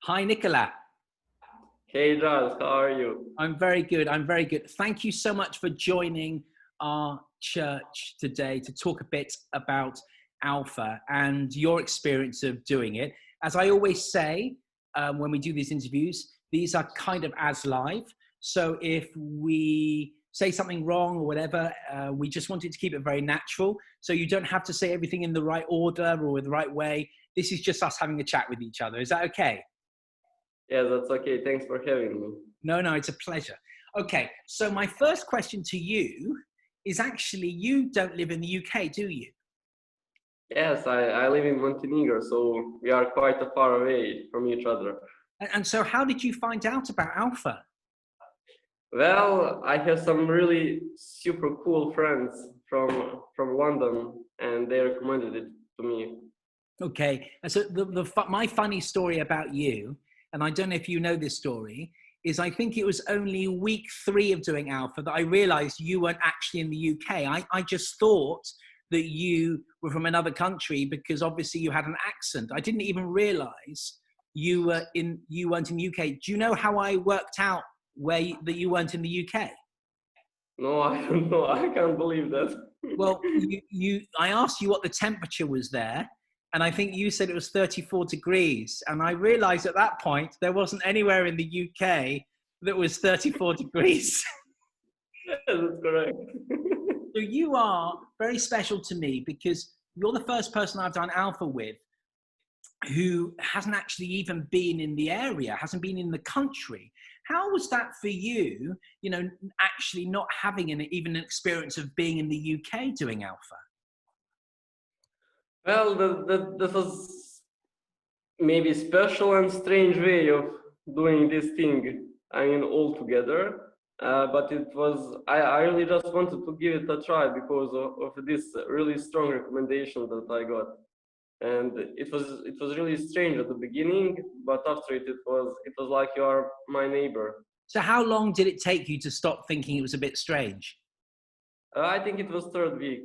Hi, Nicola. Hey Giles, how are you? I'm very good. I'm very good. Thank you so much for joining our church today to talk a bit about Alpha and your experience of doing it. As I always say, when we do these interviews, these are kind of as live. So if we say something wrong or whatever, we just wanted to keep it very natural. So you don't have to say everything in the right order or the right way. This is just us having a chat with each other. Is that okay? Yeah, that's okay. Thanks for having me. No, it's a pleasure. Okay, so my first question to you is actually, you don't live in the UK, do you? Yes, I live in Montenegro, so we are quite a far away from each other. And so how did you find out about Alpha? Well, I have some really super cool friends from London, and they recommended it to me. Okay, and so my funny story about you, and I don't know if you know this story, is I think it was only week 3 of doing Alpha that I realized you weren't actually in the UK. I just thought that you were from another country because obviously you had an accent. I didn't even realize you weren't in the UK. Do you know how I worked out that you weren't in the UK? No, I don't know. I can't believe that. Well, I asked you what the temperature was there, and I think you said it was 34 degrees. And I realized at that point there wasn't anywhere in the UK that was 34 degrees. Yeah, that's correct. So you are very special to me because you're the first person I've done Alpha with who hasn't actually even been in the area, hasn't been in the country. How was that for you, actually not having even an experience of being in the UK doing Alpha? Well, that was maybe special and strange way of doing this thing. I mean, all together. But it was, I really just wanted to give it a try because of this really strong recommendation that I got. And it was really strange at the beginning, but after it was like you are my neighbor. So how long did it take you to stop thinking it was a bit strange? I think it was third week.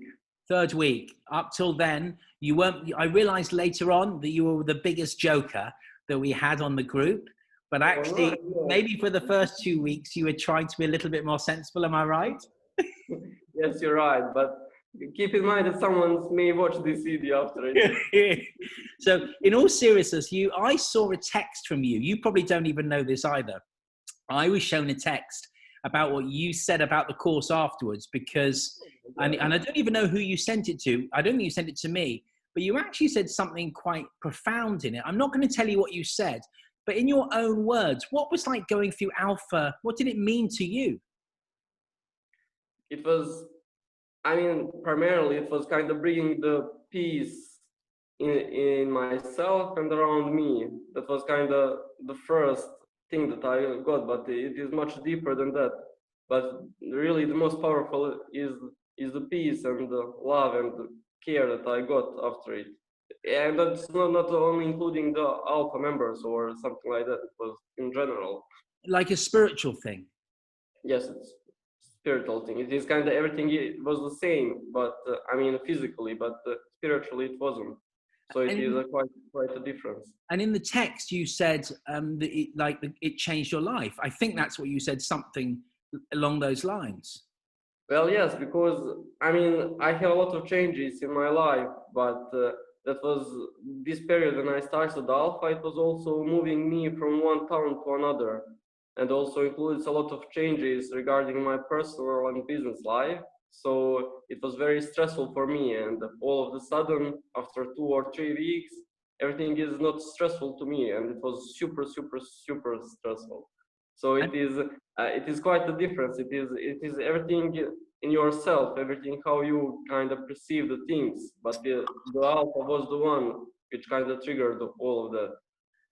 Third week. Up till then, you weren't. I realized later on that you were the biggest joker that we had on the group. But Oh no, actually, maybe for the first 2 weeks, you were trying to be a little bit more sensible. Am I right? yes, you're right. But keep in mind that someone may watch this video after it. So, in all seriousness, I saw a text from you. You probably don't even know this either. I was shown a text about what you said about the course afterwards because, and I don't even know who you sent it to. I don't think you sent it to me, but you actually said something quite profound in it. I'm not going to tell you what you said, but in your own words, what was like going through Alpha? What did it mean to you? It was, I mean, primarily it was kind of bringing the peace in myself and around me. That was kind of the first thing that I got, but it is much deeper than that. But really, the most powerful is the peace and the love and the care that I got after it. And that's not only including the alpha members or something like that. It was in general. Like a spiritual thing. Yes, it's spiritual thing. It is kind of everything. It was the same, but I mean physically, but spiritually it wasn't. So it is And, quite a difference. and in the text, you said that it changed your life. I think that's what you said, something along those lines. Well, yes, because I mean I have a lot of changes in my life, but that was this period when I started Alpha. It was also moving me from one town to another, and also includes a lot of changes regarding my personal and business life. So it was very stressful for me, and all of a sudden, after 2 or 3 weeks, everything is not stressful to me, and it was super stressful. So it is quite a difference. It is everything in yourself, everything how you kind of perceive the things. But the alpha was the one which kind of triggered all of that.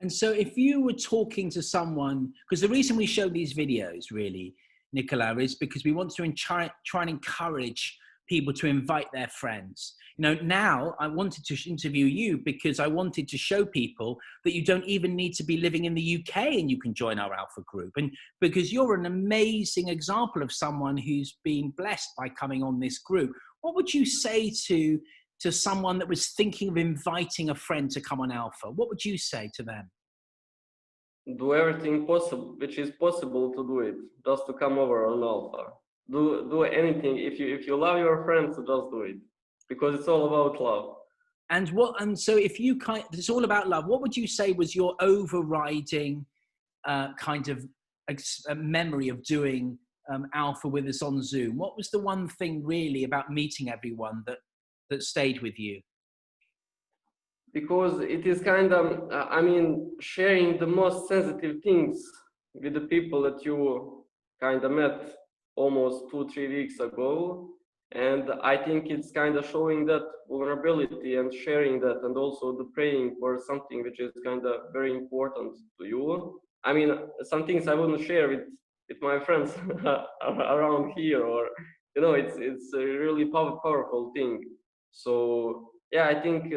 And so if you were talking to someone, because the reason we show these videos really, Nicola, is because we want to try and encourage people to invite their friends. Now I wanted to interview you because I wanted to show people that you don't even need to be living in the UK and you can join our Alpha group. And because you're an amazing example of someone who's been blessed by coming on this group, what would you say to someone that was thinking of inviting a friend to come on Alpha? What would you say to them? do everything possible, which is possible to do it, just to come over on Alpha. Do anything. If you love your friends, just do it, because it's all about love. And so if you it's all about love. What would you say was your overriding kind of memory of doing Alpha with us on Zoom? What was the one thing really about meeting everyone that stayed with you? Because it is kind of, I mean, sharing the most sensitive things with the people that you kind of met almost 2-3 weeks ago. And I think it's kind of showing that vulnerability and sharing that, and also the praying for something which is kind of very important to you. I mean, some things I wouldn't share with my friends around here, or it's a really powerful thing. So yeah, I think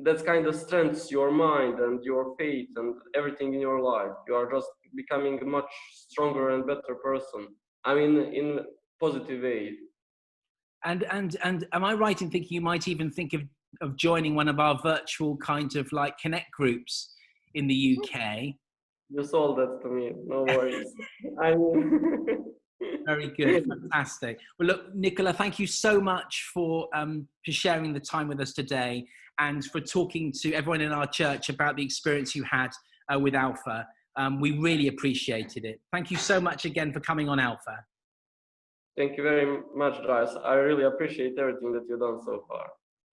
that's kind of strengthens your mind and your faith and everything in your life. You are just becoming a much stronger and better person. I mean, in positive way. And am I right in thinking you might even think of joining one of our virtual kind of like connect groups in the UK? You sold that to me. No worries. I mean, Very good, fantastic. Well, look, Nicola, thank you so much for sharing the time with us today, and for talking to everyone in our church about the experience you had with Alpha. We really appreciated it. Thank you so much again for coming on Alpha. thank you very much, guys. I really appreciate everything that you've done so far.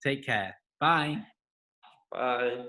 Take care. Bye. Bye.